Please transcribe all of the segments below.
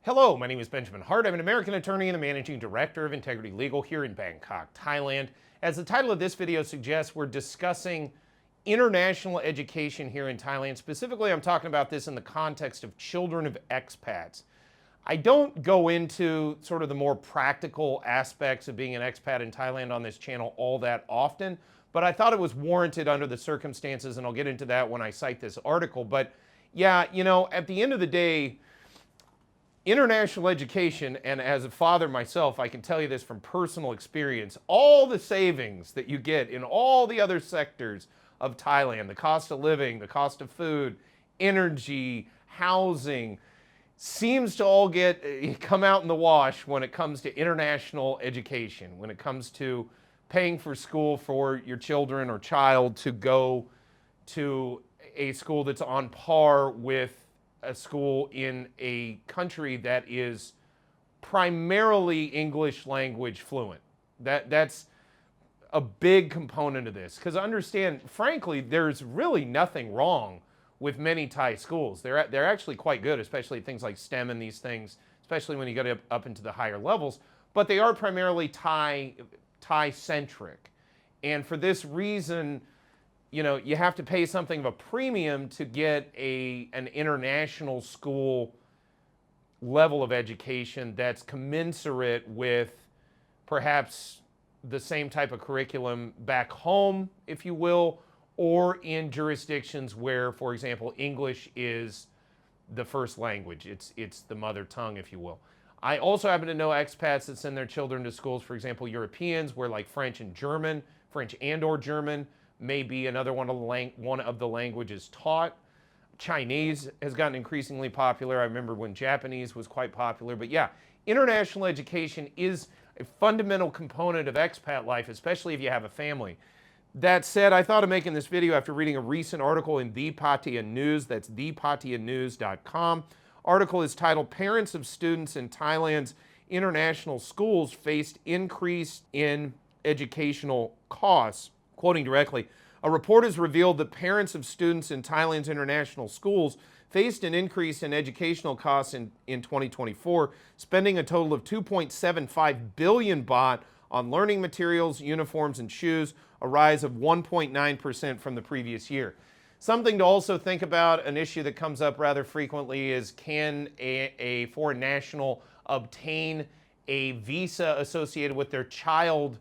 Hello, my name is Benjamin Hart. I'm an American attorney and the managing director of Integrity Legal here in Bangkok, Thailand. As the title of this video suggests, we're discussing international education here in Thailand. Specifically, I'm talking about this in the context of children of expats. I don't go into sort of the more practical aspects of being an expat in Thailand on this channel all that often, but I thought it was warranted under the circumstances, and I'll get into that when I cite this article. But yeah, at the end of the day, international education, and as a father myself, I can tell you this from personal experience, all the savings that you get in all the other sectors of Thailand, the cost of living, the cost of food, energy, housing, seems to all come out in the wash when it comes to international education, when it comes to paying for school for your children or child to go to a school that's on par with a school in a country that is primarily English language fluent. That's a big component of this. Because understand, frankly, there's really nothing wrong with many Thai schools. They're actually quite good, especially things like STEM and these things, especially when you get up into the higher levels. But they are primarily Thai-centric. And for this reason, you have to pay something of a premium to get an international school level of education that's commensurate with perhaps the same type of curriculum back home, if you will, or in jurisdictions where, for example, English is the first language. It's the mother tongue, if you will. I also happen to know expats that send their children to schools, for example, Europeans, where like French and or German, may be another one of the languages taught. Chinese has gotten increasingly popular. I remember when Japanese was quite popular. But yeah, international education is a fundamental component of expat life, especially if you have a family. That said, I thought of making this video after reading a recent article in The Pattaya News. That's thepattianews.com. Article is titled, "Parents of Students in Thailand's International Schools Faced Increase in Educational Costs." Quoting directly, "A report has revealed that parents of students in Thailand's international schools faced an increase in educational costs in 2024, spending a total of 2.75 billion baht on learning materials, uniforms, and shoes, a rise of 1.9% from the previous year." Something to also think about, an issue that comes up rather frequently, is can a foreign national obtain a visa associated with their child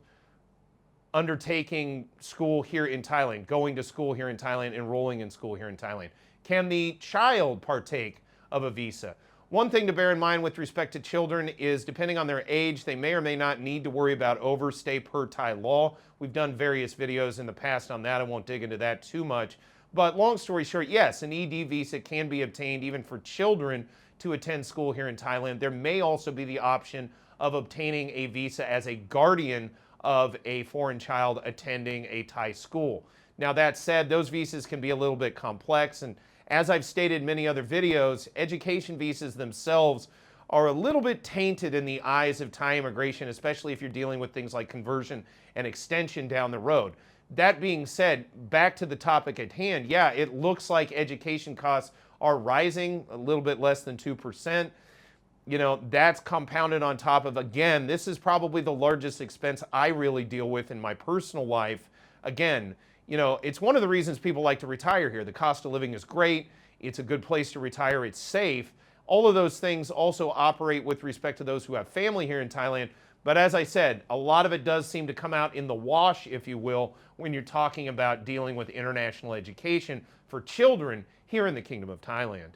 undertaking school here in Thailand, going to school here in Thailand, enrolling in school here in Thailand? Can the child partake of a visa? One thing to bear in mind with respect to children is, depending on their age, they may or may not need to worry about overstay per Thai law. We've done various videos in the past on that. I won't dig into that too much. But long story short, yes, an ED visa can be obtained even for children to attend school here in Thailand. There may also be the option of obtaining a visa as a guardian of a foreign child attending a Thai school. Now that said, those visas can be a little bit complex, and as I've stated in many other videos, education visas themselves are a little bit tainted in the eyes of Thai immigration, especially if you're dealing with things like conversion and extension down the road. That being said, back to the topic at hand, yeah, it looks like education costs are rising a little bit less than 2%. That's compounded on top of, again, this is probably the largest expense I really deal with in my personal life. Again, it's one of the reasons people like to retire here. The cost of living is great. It's a good place to retire. It's safe. All of those things also operate with respect to those who have family here in Thailand. But as I said, a lot of it does seem to come out in the wash, if you will, when you're talking about dealing with international education for children here in the Kingdom of Thailand.